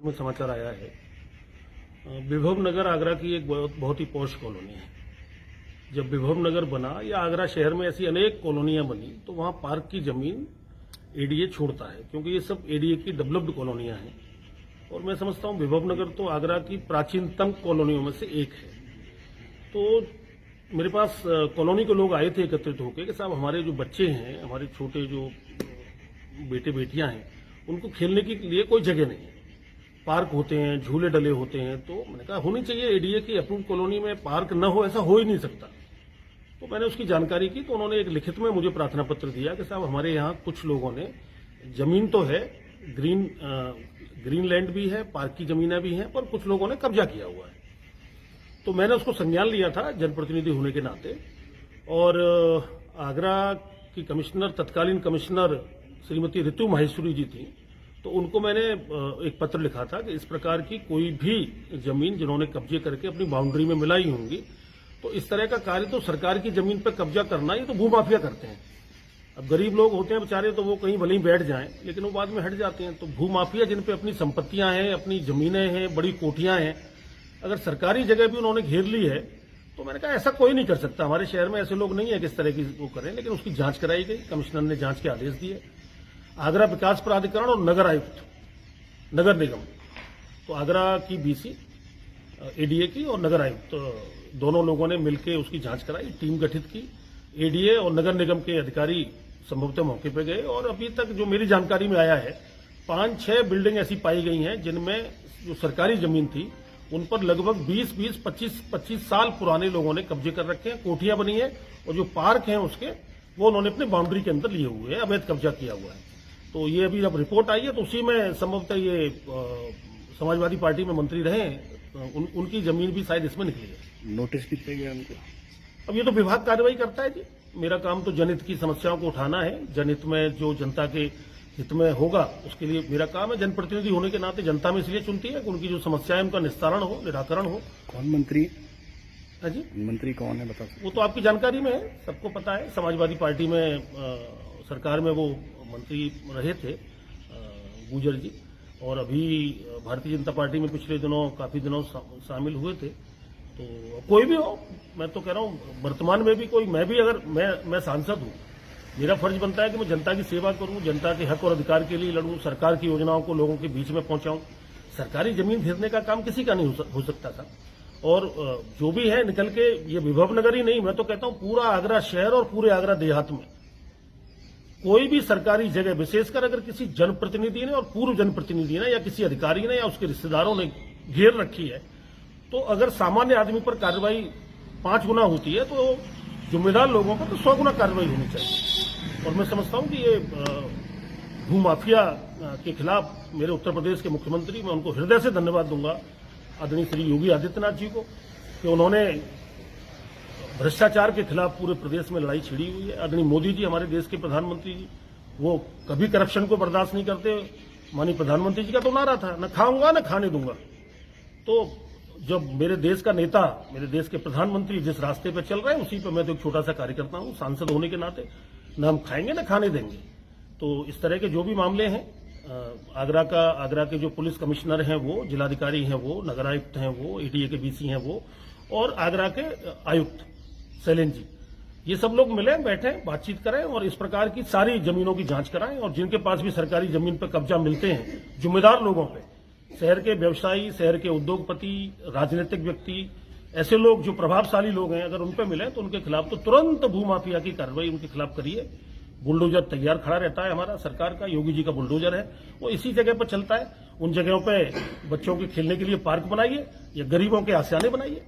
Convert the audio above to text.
में समाचार आया है। विभव नगर आगरा की एक बहुत ही पॉश कॉलोनी है। जब विभव नगर बना या आगरा शहर में ऐसी अनेक कॉलोनियां बनी तो वहां पार्क की जमीन एडीए छोड़ता है, क्योंकि ये सब एडीए की डेवलप्ड कॉलोनियां हैं। और मैं समझता हूं विभव नगर तो आगरा की प्राचीनतम कॉलोनियों में से एक है। तो मेरे पास कॉलोनी के लोग आए थे एकत्रित होकर कि साहब हमारे जो बच्चे हैं, हमारे छोटे जो बेटे बेटियां हैं, उनको खेलने के लिए कोई जगह नहीं है। पार्क होते हैं, झूले डले होते हैं, तो मैंने कहा होनी चाहिए एडीए की अप्रूव कॉलोनी में पार्क न हो, ऐसा हो ही नहीं सकता। तो मैंने उसकी जानकारी की तो उन्होंने एक लिखित में मुझे प्रार्थना पत्र दिया कि साहब हमारे यहाँ कुछ लोगों ने जमीन तो है, ग्रीन लैंड भी है, पार्क की जमीनें भी हैं, पर कुछ लोगों ने कब्जा किया हुआ है। तो मैंने उसको संज्ञान लिया था जनप्रतिनिधि होने के नाते, और आगरा की कमिश्नर, तत्कालीन कमिश्नर श्रीमती ऋतु माहेश्वरी जी थी, तो उनको मैंने एक पत्र लिखा था कि इस प्रकार की कोई भी जमीन जिन्होंने कब्जे करके अपनी बाउंड्री में मिलाई होंगी, तो इस तरह का कार्य तो सरकार की जमीन पर कब्जा करना, ये तो भूमाफिया करते हैं। अब गरीब लोग होते हैं बेचारे, तो वो कहीं भले ही बैठ जाएं, लेकिन वो बाद में हट जाते हैं। तो भूमाफिया जिन पे अपनी संपत्तियां हैं, अपनी जमीनें हैं, बड़ी कोठियां हैं, अगर सरकारी जगह भी उन्होंने घेर ली है, तो मैंने कहा ऐसा कोई नहीं कर सकता। हमारे शहर में ऐसे लोग नहीं है किस तरह की वो करें, लेकिन उसकी जांच कराई गई। कमिश्नर ने जांच के आदेश दिए। आगरा विकास प्राधिकरण और नगर आयुक्त, नगर निगम, तो आगरा की बीसी, एडीए की और नगर आयुक्त, दोनों लोगों ने मिलकर उसकी जांच कराई, टीम गठित की। एडीए और नगर निगम के अधिकारी संभवतः मौके पर गए, और अभी तक जो मेरी जानकारी में आया है 5-6 बिल्डिंग ऐसी पाई गई हैं जिनमें जो सरकारी जमीन थी उन पर लगभग 20-25 साल पुराने लोगों ने कब्जे कर रखे हैं, कोठियां बनी है, और जो पार्क हैं उसके वो उन्होंने अपने बाउंड्री के अंदर लिए हुए हैं, अवैध कब्जा किया हुआ है। तो ये अभी जब रिपोर्ट आई है तो उसी में संभवतः ये समाजवादी पार्टी में मंत्री रहे हैं, उनकी जमीन भी शायद इसमें निकली है। नोटिस भी दिया गया उनको? अब ये तो विभाग कार्रवाई करता है जी। मेरा काम तो जनहित की समस्याओं को उठाना है। जनहित में जो जनता के हित में होगा उसके लिए मेरा काम है। जनप्रतिनिधि होने के नाते जनता में इसलिए चुनती है कि उनकी जो समस्याएं उनका निस्तारण हो, निराकरण हो। कौन मंत्री? हाँ जी, मंत्री कौन है बता सकते? वो तो आपकी जानकारी में है, सबको पता है। समाजवादी पार्टी में सरकार में वो मंत्री रहे थे गुजर जी, और अभी भारतीय जनता पार्टी में पिछले दिनों काफी दिनों शामिल हुए थे। तो कोई भी हो, मैं तो कह रहा हूं वर्तमान में भी कोई, मैं भी अगर मैं सांसद हूं, मेरा फर्ज बनता है कि मैं जनता की सेवा करूं, जनता के हक और अधिकार के लिए लड़ूं, सरकार की योजनाओं को लोगों के बीच में पहुंचाऊं। सरकारी जमीन घेरने का काम किसी का नहीं हो सकता था। और जो भी है निकल के, ये विभव नगर ही नहीं, मैं तो कहता हूं पूरा आगरा शहर और पूरे आगरा देहात में कोई भी सरकारी जगह, विशेषकर अगर किसी जनप्रतिनिधि ने और पूर्व जनप्रतिनिधि ने या किसी अधिकारी ने या उसके रिश्तेदारों ने घेर रखी है, तो अगर सामान्य आदमी पर कार्रवाई 5 गुना होती है तो जिम्मेदार लोगों पर तो 100 गुना कार्रवाई होनी चाहिए। और मैं समझता हूं कि ये भूमाफिया के खिलाफ मेरे उत्तर प्रदेश के मुख्यमंत्री, मैं उनको हृदय से धन्यवाद दूंगा, आदरणीय श्री योगी आदित्यनाथ जी को, कि उन्होंने भ्रष्टाचार के खिलाफ पूरे प्रदेश में लड़ाई छिड़ी हुई है। आदरणीय मोदी जी, हमारे देश के प्रधानमंत्री जी, वो कभी करप्शन को बर्दाश्त नहीं करते। माननीय प्रधानमंत्री जी का तो नारा था, न खाऊंगा न खाने दूंगा। तो जब मेरे देश का नेता, मेरे देश के प्रधानमंत्री जिस रास्ते पर चल रहे हैं, उसी पर मैं तो एक छोटा सा कार्यकर्ता हूं, सांसद होने के नाते, न हम खाएंगे न खाने देंगे। तो इस तरह के जो भी मामले हैं, आगरा के जो पुलिस कमिश्नर हैं वो, जिलाधिकारी हैं वो, नगर आयुक्त हैं वो, एडीए के बीसी हैं वो, और आगरा के आयुक्त शैलेंद्र जी, ये सब लोग मिले, बैठे, बातचीत करें और इस प्रकार की सारी जमीनों की जांच कराएं। और जिनके पास भी सरकारी जमीन पर कब्जा मिलते हैं, जिम्मेदार लोगों पे, शहर के व्यवसायी, शहर के उद्योगपति, राजनीतिक व्यक्ति, ऐसे लोग जो प्रभावशाली लोग हैं, अगर उन पे मिले तो उनके खिलाफ तो तुरंत भूमाफिया की कार्रवाई उनके खिलाफ करिए। बुलडोजर तैयार खड़ा रहता है हमारा सरकार का, योगी जी का बुलडोजर है, वो इसी जगह पर चलता है। उन जगहों पे बच्चों के खेलने के लिए पार्क बनाइए या गरीबों के आशियाने बनाइए।